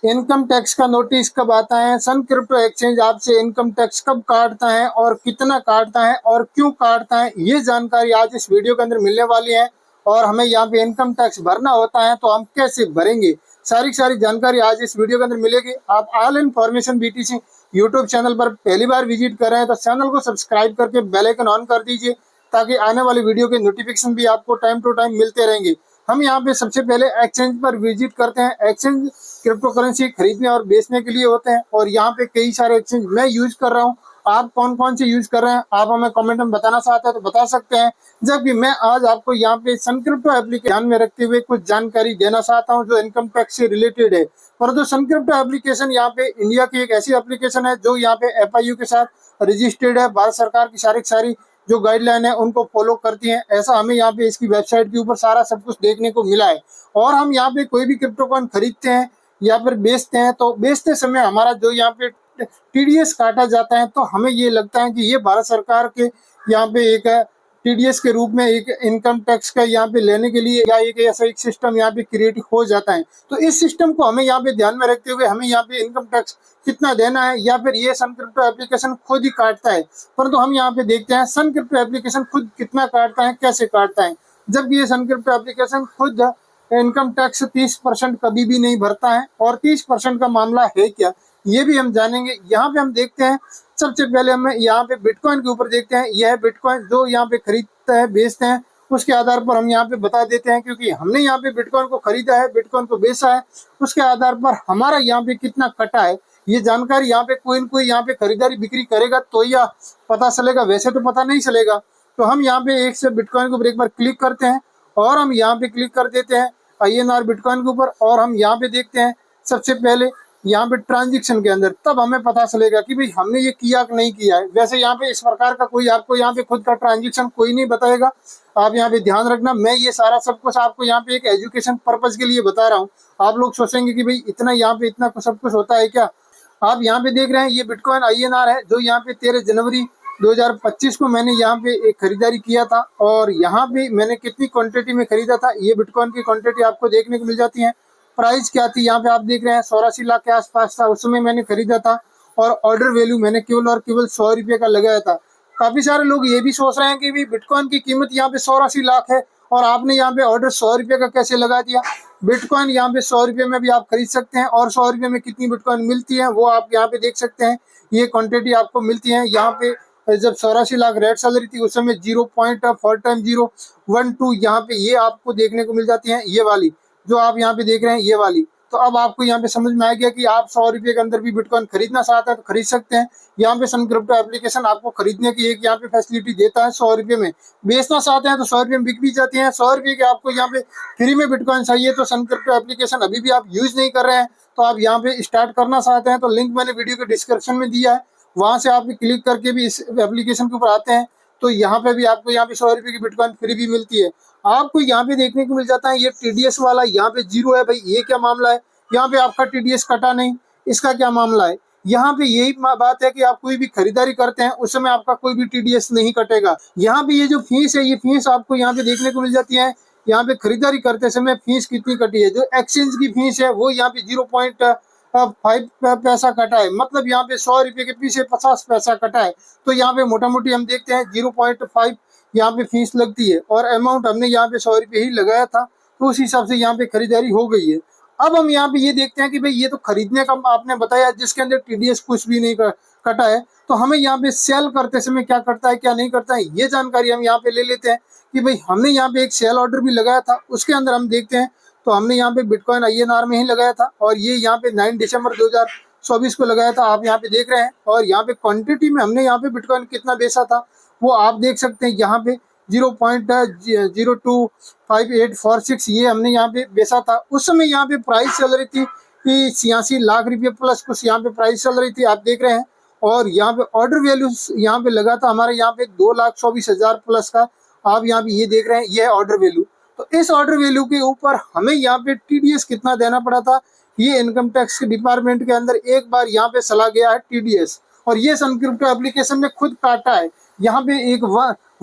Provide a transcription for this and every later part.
Income tax का notice कब आता है, सन क्रिप्टो एक्सचेंज आपसे इनकम टैक्स कब काटता है और कितना काटता है और क्यों काटता है, ये जानकारी आज इस वीडियो के अंदर मिलने वाली है। और हमें यहाँ पे इनकम टैक्स भरना होता है तो हम कैसे भरेंगे, सारी सारी जानकारी आज इस वीडियो के अंदर मिलेगी। आप all information BTC YouTube channel पर पहली बार विजिट कर रहे हैं तो चैनल को सब्सक्राइब करके बेल आइकन ऑन कर दीजिए, ताकि आने वाली वीडियो के नोटिफिकेशन भी आपको टाइम टू टाइम मिलते रहेंगे। हम यहाँ पे सबसे पहले एक्सचेंज पर विजिट करते हैं। एक्सचेंज क्रिप्टो करेंसी खरीदने और बेचने के लिए होते हैं और यहाँ पे कई सारे एक्सचेंज मैं यूज कर रहा हूँ। आप कौन कौन से यूज कर रहे हैं, आप हमें कमेंट में बताना चाहते हैं तो बता सकते हैं। जबकि मैं आज आपको यहाँ पे सन क्रिप्टो एप्लीकेशन ध्यान में रखते हुए कुछ जानकारी देना चाहता हूँ जो इनकम टैक्स से रिलेटेड है। परंतु सन क्रिप्टो एप्लीकेशन यहाँ पे इंडिया की एक ऐसी एप्लीकेशन है जो यहाँ पे FIU के साथ रजिस्टर्ड है। भारत सरकार की सारी जो गाइडलाइन है उनको फॉलो करती है, ऐसा हमें यहाँ पे इसकी वेबसाइट के ऊपर सारा सब कुछ देखने को मिला है। और हम यहाँ पे कोई भी क्रिप्टो कॉइन खरीदते हैं या फिर बेचते हैं तो बेचते समय हमारा जो यहाँ पे TDS काटा जाता है, तो हमें ये लगता है कि ये भारत सरकार के यहाँ पे एक TDS के रूप में एक इनकम टैक्स का यहाँ पे लेने के लिए या एक ऐसा एक सिस्टम यहाँ पे क्रिएट हो जाता है। तो इस सिस्टम को हमें यहाँ पे ध्यान में रखते हुए हमें यहाँ पे इनकम टैक्स कितना देना है या फिर ये सन क्रिप्टो एप्लीकेशन खुद ही काटता है। परंतु हम यहाँ पे देखते हैं सन क्रिप्टो एप्लीकेशन खुद कितना काटता है, कैसे काटता है। जबकि ये सन क्रिप्टो एप्लीकेशन खुद इनकम टैक्स 30% कभी भी नहीं भरता है। और 30% का मामला है क्या, ये भी हम जानेंगे। यहाँ पे हम देखते हैं, सबसे पहले हम यहाँ पे बिटकॉइन के ऊपर देखते हैं। यह बिटकॉइन जो यहाँ पे खरीदते हैं बेचते हैं उसके आधार पर हम यहाँ पे बता देते हैं, क्योंकि हमने यहाँ पे बिटकॉइन को खरीदा है, बिटकॉइन को बेचा है, उसके आधार पर हमारा यहाँ पे कितना कटा है ये जानकारी यहाँ पे कोई न कोई यहाँ पे खरीदारी बिक्री करेगा तो यह पता चलेगा, वैसे तो पता नहीं चलेगा। तो हम यहाँ पे एक से बिटकॉइन के ऊपर एक बार क्लिक करते हैं और हम यहाँ पे क्लिक कर देते हैं INR बिटकॉइन के ऊपर और हम यहाँ पे देखते हैं सबसे पहले यहाँ पे ट्रांजैक्शन के अंदर, तब हमें पता चलेगा कि भाई हमने ये किया कि नहीं किया है। वैसे यहाँ पे इस प्रकार का कोई आपको यहाँ पे खुद का ट्रांजैक्शन कोई नहीं बताएगा, आप यहाँ पे ध्यान रखना। मैं ये सारा सब कुछ आपको यहाँ पे एक एजुकेशन पर्पज के लिए बता रहा हूँ। आप लोग सोचेंगे कि भाई इतना यहाँ पे इतना सब कुछ होता है क्या। आप यहाँ पे देख रहे हैं ये बिटकॉइन INR है जो यहाँ पे 13 जनवरी 2025 को मैंने यहाँ पे एक खरीदारी किया था। और यहाँ पे मैंने कितनी क्वांटिटी में खरीदा था, ये बिटकॉइन की क्वांटिटी आपको देखने को मिल जाती है। प्राइस क्या थी, यहाँ पे आप देख रहे हैं 84 लाख के आसपास था, उस समय मैंने खरीदा था। और ऑर्डर वैल्यू मैंने केवल और केवल 100 रुपये का लगाया था। काफी सारे लोग ये भी सोच रहे हैं कि भाई बिटकॉइन की कीमत यहाँ पे 84 लाख है और आपने यहाँ पे ऑर्डर 100 रुपये का कैसे लगा दिया। बिटकॉइन यहाँ पे 100 रुपये में भी आप खरीद सकते हैं और 100 रुपये में कितनी बिटकॉइन मिलती है वो आप यहाँ पे देख सकते हैं। ये क्वांटिटी आपको मिलती है यहाँ पे। जब 84 लाख रेट चल रही थी उस समय 0.4012 यहाँ पे ये आपको देखने को मिल जाती है, ये वाली जो आप यहाँ पे देख रहे हैं ये वाली। तो अब आपको यहाँ पे समझ में आ गया कि आप 100 रुपये के अंदर भी बिटकॉइन खरीदना चाहते हैं तो खरीद सकते हैं। यहाँ पे सन क्रिप्टो एप्लीकेशन आपको खरीदने की एक यहाँ पे फैसिलिटी देता है 100 रुपये में। बेचना चाहते हैं तो 100 रुपये में बिक भी जाती है। 100 रुपये के आपको यहाँ पे फ्री में बिटकॉइन चाहिए तो सन क्रिप्टो एप्लीकेशन अभी भी आप यूज नहीं कर रहे हैं तो आप यहाँ पे स्टार्ट करना चाहते हैं तो लिंक मैंने वीडियो के डिस्क्रिप्शन में दिया है, वहां से आप क्लिक करके भी इस एप्लीकेशन के ऊपर आते हैं तो यहाँ पे भी आपको यहाँ पे 100 रुपये की बिटकॉइन फ्री भी मिलती है। आपको यहाँ पे देखने को मिल जाता है ये TDS वाला यहाँ पे 0 है। भाई ये क्या मामला है, यहाँ पे आपका TDS कटा नहीं, इसका क्या मामला है। यहाँ पे यही बात है कि आप कोई भी खरीदारी करते हैं उस समय आपका कोई भी TDS नहीं कटेगा। यहाँ पे ये जो फीस है ये फीस आपको यहाँ पे देखने को मिल जाती है। यहाँ पे खरीदारी करते समय फीस कितनी कटी है, जो एक्सचेंज की फीस है वो यहाँ पे 0.5 पैसा कटा है, मतलब यहाँ पे 100 रुपये के पीछे 50 पैसा कटा है। तो यहाँ पे मोटा मोटी हम देखते हैं 0.5 यहाँ पे फीस लगती है और अमाउंट हमने यहाँ पे 100 रुपये ही लगाया था तो उस हिसाब से यहाँ पे खरीदारी हो गई है। अब हम यहाँ पे ये देखते हैं कि भाई ये तो खरीदने का आपने बताया जिसके अंदर TDS कुछ भी नहीं कटा है, तो हमें यहाँ पे सेल करते समय क्या करता है क्या नहीं करता है ये जानकारी हम यहाँ पे ले लेते हैं कि भाई हमने यहाँ पे एक सेल ऑर्डर भी लगाया था। उसके अंदर हम देखते हैं तो हमने यहाँ पे बिटकॉइन INR में ही लगाया था और ये यहाँ पे 9 दिसंबर 2024 को लगाया था, आप यहाँ पे देख रहे हैं। और यहाँ पे क्वांटिटी में हमने यहाँ पे बिटकॉइन कितना बेचा था वो आप देख सकते हैं। यहाँ पे 0.025846 ये हमने यहाँ पे बेचा था। उस समय यहाँ पे प्राइस चल रही थी कि 86 लाख रुपये प्लस कुछ यहाँ पे प्राइस चल रही थी, आप देख रहे हैं। और यहाँ पे ऑर्डर वैल्यू यहाँ पे लगा था हमारे यहाँ पे 2,24,000 प्लस का, आप यहाँ पे ये देख रहे हैं ये है ऑर्डर वैल्यू। तो इस ऑर्डर वैल्यू के ऊपर हमें यहाँ पे TDS कितना देना पड़ा था, ये इनकम टैक्स के डिपार्टमेंट के अंदर एक बार यहाँ पे चला गया है TDS और ये सन क्रिप्टो एप्लीकेशन ने खुद काटा है। यहाँ पे एक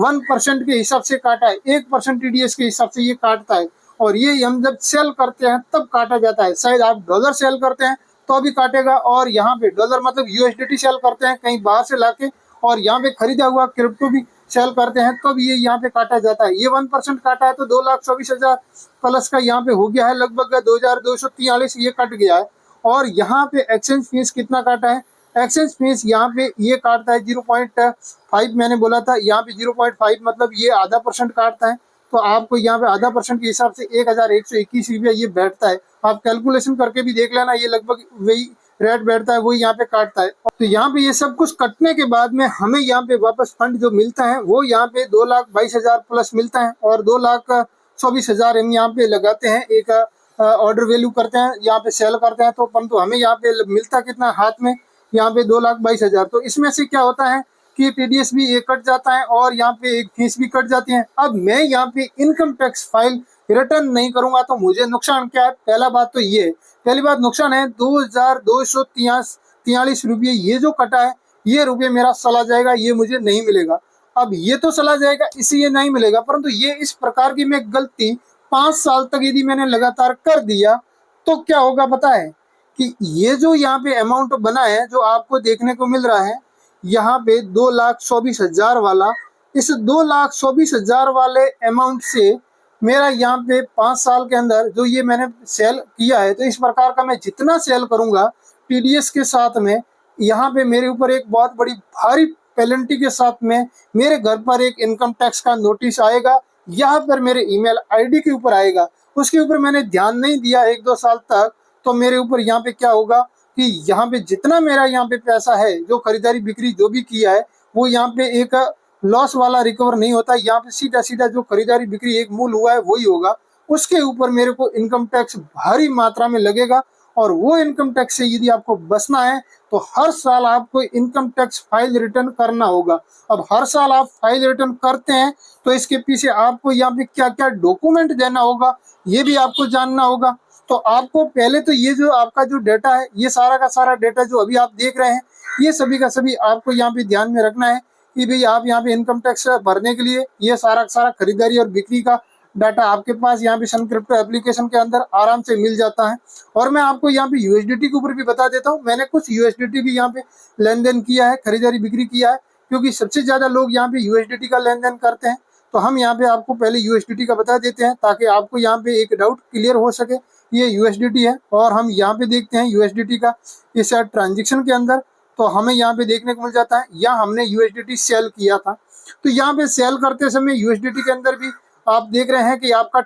1% के हिसाब से काटा है, 1% TDS के हिसाब से ये काटता है। और ये हम जब सेल करते हैं तब काटा जाता है। शायद आप डॉलर सेल करते हैं तो भी काटेगा, और यहाँ पे डॉलर मतलब यूएसडीटी सेल करते हैं कहीं बाहर से लाके, और यहाँ पे खरीदा हुआ क्रिप्टो भी सेल करते हैं तब ये यहाँ पे काटा जाता है। ये 1% काटा है तो 2,24,000 प्लस का यहाँ पे हो गया है, लगभग 2,243 ये कट गया है। और यहाँ पे एक्सचेंज फीस कितना काटा है? एक्सचेंज फीस यहाँ पे ये काटता है 0.5, मैंने बोला था यहाँ पे 0.5 मतलब ये ½ % काटता है। तो आपको यहाँ पे ½ % के हिसाब से 1,121 रुपया ये बैठता है। आप कैलकुलेशन करके भी देख लेना, ये लगभग वही रेट बैठता है, वही यहाँ पे काटता है। तो यहाँ पे ये सब कुछ कटने के बाद में हमें यहाँ पे वापस फंड जो मिलता है वो यहाँ पे 2,22,000 प्लस मिलता है, और 2,24,000 हम यहाँ पे लगाते हैं, एक ऑर्डर वैल्यू करते हैं, यहाँ पे सेल करते हैं, तो परंतु हमें यहाँ पे मिलता कितना हाथ में? यहाँ पे 2,22,000। तो इसमें से क्या होता है कि टीडीएस भी एक कट जाता है और यहाँ पे एक फीस भी कट जाती है। अब मैं यहाँ पे इनकम टैक्स फाइल रिटर्न नहीं करूंगा तो मुझे नुकसान क्या है? पहला बात तो ये है, पहली बात नुकसान है 2,243 रुपये ये जो कटा है, ये रुपये मेरा चला जाएगा, ये मुझे नहीं मिलेगा। अब ये तो चला जाएगा, इसलिए नहीं मिलेगा, परंतु ये इस प्रकार की मैं गलती 5 साल तक यदि मैंने लगातार कर दिया तो क्या होगा पता है? कि ये जो यहाँ पे अमाउंट बना है जो आपको देखने को मिल रहा है यहाँ पे 2,24,000 वाला, इस 2,24,000 वाले अमाउंट से मेरा यहाँ पे 5 साल के अंदर जो ये मैंने सेल किया है, तो इस प्रकार का मैं जितना सेल करूंगा टीडीएस के साथ में, यहाँ पे मेरे ऊपर एक बहुत बड़ी भारी पेनल्टी के साथ में मेरे घर पर एक इनकम टैक्स का नोटिस आएगा, यहाँ पर मेरे ईमेल आईडी के ऊपर आएगा। उसके ऊपर मैंने ध्यान नहीं दिया 1-2 साल तक, तो मेरे ऊपर यहाँ पे क्या होगा कि यहाँ पे जितना मेरा यहाँ पे पैसा है जो खरीदारी बिक्री जो भी किया है वो यहाँ पे एक लॉस वाला रिकवर नहीं होता। यहाँ पे सीधा सीधा जो खरीदारी बिक्री एक मूल हुआ है वही होगा, उसके ऊपर मेरे को इनकम टैक्स भारी मात्रा में लगेगा। और वो इनकम टैक्स से यदि आपको बचना है तो हर साल आपको इनकम टैक्स फाइल रिटर्न करना होगा। अब हर साल आप फाइल रिटर्न करते हैं तो इसके पीछे आपको यहाँ पे क्या क्या डॉक्यूमेंट देना होगा ये भी आपको जानना होगा। तो आपको पहले तो ये जो आपका जो डेटा है, ये सारा का सारा डेटा जो अभी आप देख रहे हैं, ये सभी का सभी आपको यहाँ पे ध्यान में रखना है कि भाई आप यहाँ पे इनकम टैक्स भरने के लिए ये सारा का सारा खरीदारी और बिक्री का डाटा आपके पास यहाँ पे सन क्रिप्टो एप्लीकेशन के अंदर आराम से मिल जाता है। और मैं आपको यहाँ पे यूएसडीटी के ऊपर भी बता देता हूँ, मैंने कुछ यूएसडीटी भी यहाँ पे लेन देन किया है, खरीदारी बिक्री किया है, क्योंकि सबसे ज्यादा लोग यहाँ पे यूएसडीटी का लेन देन करते हैं। तो हम यहाँ पे आपको पहले यूएसडीटी का बता देते हैं ताकि आपको यहाँ पे एक डाउट क्लियर हो सके। ये यूएसडीटी है और हम यहाँ पे देखते हैं यूएसडीटी का इस ट्रांजेक्शन के अंदर, तो हमें यहाँ पे देखने को मिल जाता है यहाँ हमने यूएसडीटी सेल किया था। तो यहाँ पे सेल करते समय यूएसडीटी के अंदर भी आप देख रहे हैं कि आपका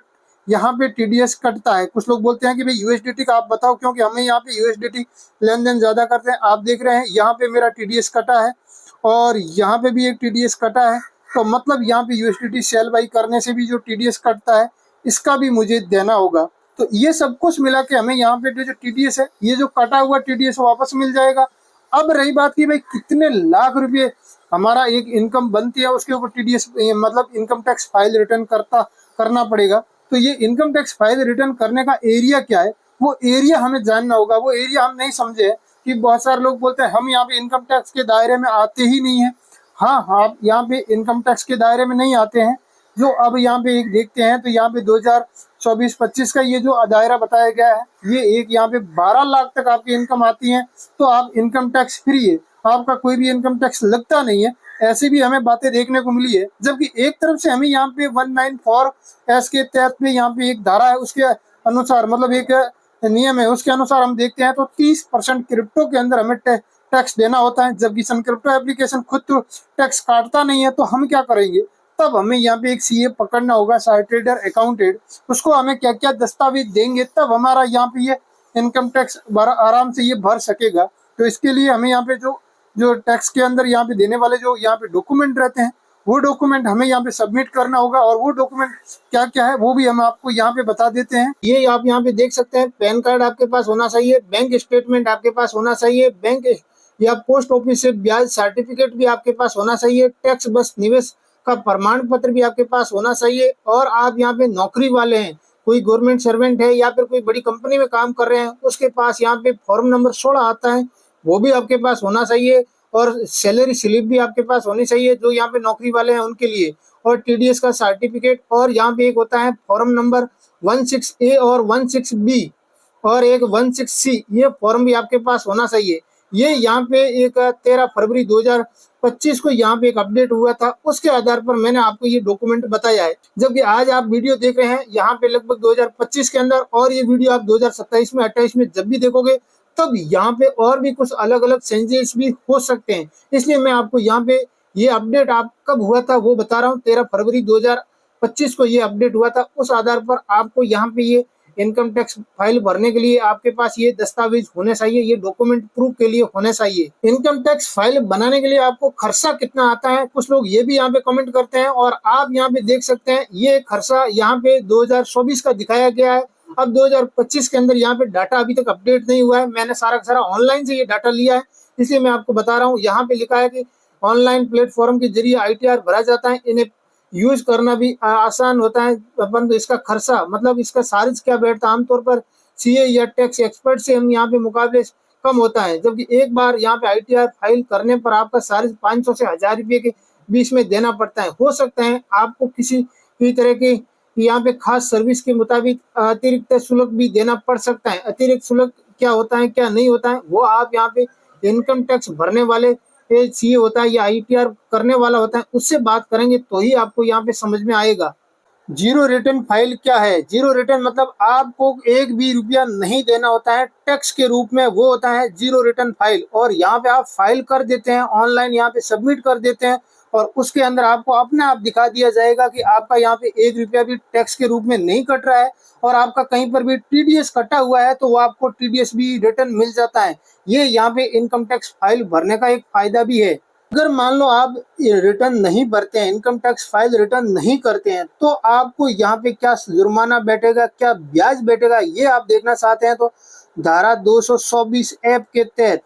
यहाँ पे टीडीएस कटता है। कुछ लोग बोलते हैं कि भाई यूएसडीटी का आप बताओ, क्योंकि हमें यहाँ पे यूएसडीटी लेन देन ज्यादा करते हैं। आप देख रहे हैं यहाँ पे मेरा टीडीएस कटा है और यहाँ पे भी एक टीडीएस कटा है, तो मतलब यहाँ पे यूएसडीटी सेल बाई करने से भी जो टीडीएस कटता है इसका भी मुझे देना होगा। तो ये सब कुछ मिला के हमें यहाँ पे जो टीडीएस है, ये जो कटा हुआ टीडीएस वापस मिल जाएगा। अब रही बात की भाई कितने लाख रुपए हमारा एक इनकम बनती है उसके ऊपर टीडीएस मतलब इनकम टैक्स फाइल रिटर्न करना पड़ेगा। तो ये इनकम टैक्स फाइल रिटर्न करने का एरिया क्या है, वो एरिया हमें जानना होगा। वो एरिया हम नहीं समझे कि बहुत सारे लोग बोलते हैं हम यहाँ पे इनकम टैक्स के दायरे में आते ही नहीं है। हाँ, आप यहाँ पे इनकम टैक्स के दायरे में नहीं आते हैं। जो अब यहाँ पे एक देखते हैं तो यहाँ पे 2024-25 का ये जो दायरा बताया गया है, ये एक यहाँ पे 12 लाख तक आपकी इनकम आती है तो आप इनकम टैक्स फ्री है, आपका कोई भी इनकम टैक्स लगता नहीं है। ऐसी भी हमें बातें देखने को मिली है। जबकि एक तरफ से हमें यहाँ पे 194 के तहत में यहाँ पे एक धारा है, उसके अनुसार मतलब एक नियम है, उसके अनुसार हम देखते हैं तो 30% क्रिप्टो के अंदर हमें टैक्स देना होता है। जबकि सन क्रिप्टो एप्लीकेशन खुद तो टैक्स काटता नहीं है, तो हम क्या करेंगे? तब हमें यहाँ पे एक सीए पकड़ना होगा, चार्टर्ड अकाउंटेंट, उसको हमें क्या क्या दस्तावेज देंगे तब हमारा यहाँ पे ये इनकम टैक्स आराम से ये भर सकेगा। तो इसके लिए हमें यहाँ पे जो टैक्स के अंदर यहाँ पे देने वाले जो यहाँ पे डॉक्यूमेंट रहते हैं, वो डॉक्यूमेंट हमें यहाँ पे सबमिट करना होगा। और वो डॉक्यूमेंट क्या क्या है वो भी हम आपको यहाँ पे बता देते हैं। ये आप यहाँ पे देख सकते हैं, पैन कार्ड आपके पास होना चाहिए, बैंक स्टेटमेंट आपके पास होना चाहिए, बैंक या पोस्ट ऑफिस से ब्याज सर्टिफिकेट भी आपके पास होना चाहिए, टैक्स बस निवेश का प्रमाण पत्र भी आपके पास होना चाहिए। और आप यहाँ पे नौकरी वाले हैं, कोई गवर्नमेंट सर्वेंट है या फिर कोई बड़ी कंपनी में काम कर रहे हैं, उसके पास यहाँ पे फॉर्म नंबर 16 आता है, वो भी आपके पास होना चाहिए। और सैलरी स्लिप भी आपके पास होनी चाहिए जो यहाँ पे नौकरी वाले हैं उनके लिए, और टीडीएस का सर्टिफिकेट। और यहाँ पे एक होता है फॉर्म नंबर 16A और 16B और एक 16C ये फॉर्म भी आपके पास होना चाहिए। ये यहाँ पे एक 13 फरवरी 2025 को यहाँ पे एक अपडेट हुआ था, उसके आधार पर मैंने आपको ये डॉक्यूमेंट बताया है। जबकि आज आप वीडियो देख रहे हैं यहाँ पे लगभग 2025 के अंदर, और ये वीडियो आप 2027 में 28 में जब भी देखोगे तब यहाँ पे और भी कुछ अलग अलग चेंजेस भी हो सकते हैं। इसलिए मैं आपको यहाँ पे ये अपडेट आप कब हुआ था वो बता रहा हूँ। 13 फरवरी 2025 को ये अपडेट हुआ था। उस आधार पर आपको यहाँ पे ये इनकम टैक्स फाइल भरने के लिए आपके पास ये दस्तावेज होने चाहिए, ये डॉक्यूमेंट प्रूफ के लिए होने चाहिए। इनकम टैक्स फाइल बनाने के लिए आपको खर्चा कितना आता है, कुछ लोग ये भी यहाँ पे कमेंट करते हैं, और आप यहाँ पे देख सकते हैं ये खर्चा यहाँ पे 2024 का दिखाया गया है। अब 2025 के अंदर यहाँ पे डाटा अभी तक अपडेट नहीं हुआ है। मैंने सारा का सारा ऑनलाइन से ये डाटा लिया है, इसलिए मैं आपको बता रहा हूँ। यहाँ पे लिखा है कि ऑनलाइन प्लेटफॉर्म के जरिए ITR भरा जाता है, इन्हें यूज करना भी आसान होता है। अपन तो इसका खर्चा मतलब इसका चार्ज क्या बैठता है, आमतौर पर CA या टैक्स एक्सपर्ट से हम यहाँ पे मुकाबले कम होता है। जबकि एक बार यहाँ पे ITR फाइल करने पर आपका चार्ज 500 से 1000 रुपये के बीच में देना पड़ता है। हो सकता है आपको किसी भी तरह के यहाँ पे खास सर्विस के मुताबिक अतिरिक्त शुल्क भी देना पड़ सकता है। अतिरिक्त शुल्क क्या होता है क्या नहीं होता है वो आप यहाँ पे इनकम टैक्स भरने वाले CA होता है या ITR करने वाला होता है, उससे बात करेंगे तो ही आपको यहाँ पे समझ में आएगा। जीरो रिटर्न फाइल क्या है? जीरो रिटर्न मतलब आपको एक भी रुपया नहीं देना होता है टैक्स के रूप में, वो होता है जीरो रिटर्न फाइल। और यहाँ पे आप फाइल कर देते हैं ऑनलाइन, यहाँ पे सबमिट कर देते हैं, और उसके अंदर आपको अपने आप दिखा दिया जाएगा कि आपका यहाँ पे एक रुपया भी टैक्स के रूप में नहीं कट रहा है। और आपका कहीं पर भी TDS कटा हुआ है तो वो आपको TDS भी रिटर्न मिल जाता है। ये यहाँ पे इनकम टैक्स फाइल भरने का एक फायदा भी है। अगर मान लो आप रिटर्न नहीं भरते हैं, इनकम टैक्स फाइल रिटर्न नहीं करते हैं, तो आपको यहाँ पे क्या जुर्माना बैठेगा, क्या ब्याज बैठेगा, ये आप देखना चाहते हैं तो धारा 224 ऐप के तहत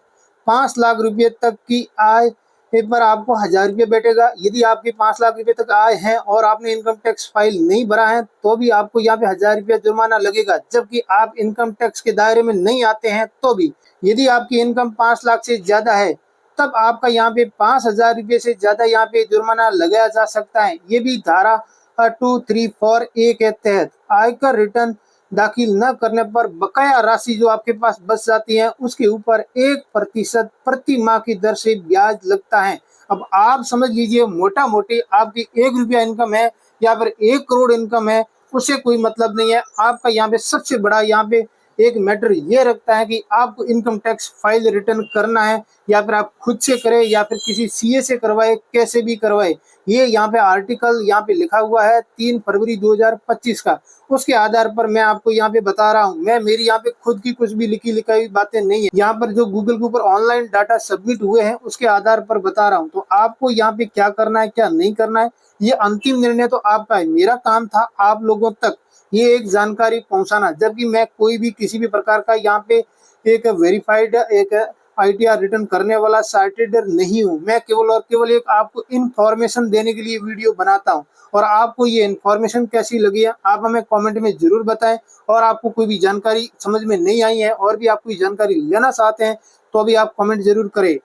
5 लाख रुपए तक की आय पर आपको 1000 रुपये बैठेगा। यदि आपकी 5 लाख रुपए तक आय है और आपने इनकम टैक्स फाइल नहीं भरा है तो भी आपको यहाँ पे 1000 रुपया जुर्माना लगेगा। जबकि आप इनकम टैक्स के दायरे में नहीं आते हैं तो भी, यदि आपकी इनकम 5 लाख से ज्यादा है तब आपका यहाँ पे 5000 रुपये से ज्यादा यहाँ पे जुर्माना लगाया जा सकता है। ये भी धारा 234A के तहत आयकर रिटर्न दाखिल न करने पर बकाया राशि जो आपके पास बच जाती है उसके ऊपर 1% प्रति माह की दर से ब्याज लगता है। अब आप समझ लीजिए मोटा मोटी आपकी 1 रुपया इनकम है या फिर 1 करोड़ इनकम है, उससे कोई मतलब नहीं है। आपका यहाँ पे सबसे बड़ा यहाँ पे एक मैटर ये रखता है कि आपको इनकम टैक्स फाइल रिटर्न करना है, या फिर आप खुद से करें या फिर किसी CA से करवाए, कैसे भी करवाए। ये यहाँ पे आर्टिकल यहाँ पे लिखा हुआ है 3 फरवरी 2025 का। उसके आधार पर मैं आपको यहाँ पे बता रहा हूँ। मैं मेरी यहाँ पे खुद की कुछ भी लिखी लिखाई बातें नहीं है, यहाँ पर जो गूगल के ऊपर ऑनलाइन डाटा सबमिट हुए हैं उसके आधार पर बता रहा हूँ। तो आपको यहाँ पे क्या करना है क्या नहीं करना है ये अंतिम निर्णय तो आपका है। मेरा काम था आप लोगों तक ये एक जानकारी पहुंचाना। जबकि मैं कोई भी किसी भी प्रकार का यहाँ पे एक वेरीफाइड एक ITR रिटर्न करने वाला सर्टिफिकेट नहीं हूँ। मैं केवल और केवल एक आपको इन्फॉर्मेशन देने के लिए वीडियो बनाता हूँ। और आपको ये इन्फॉर्मेशन कैसी लगी है आप हमें कमेंट में जरूर बताएं। और आपको कोई भी जानकारी समझ में नहीं आई है और भी आप कोई जानकारी लेना चाहते हैं तो अभी आप कमेंट जरूर करें।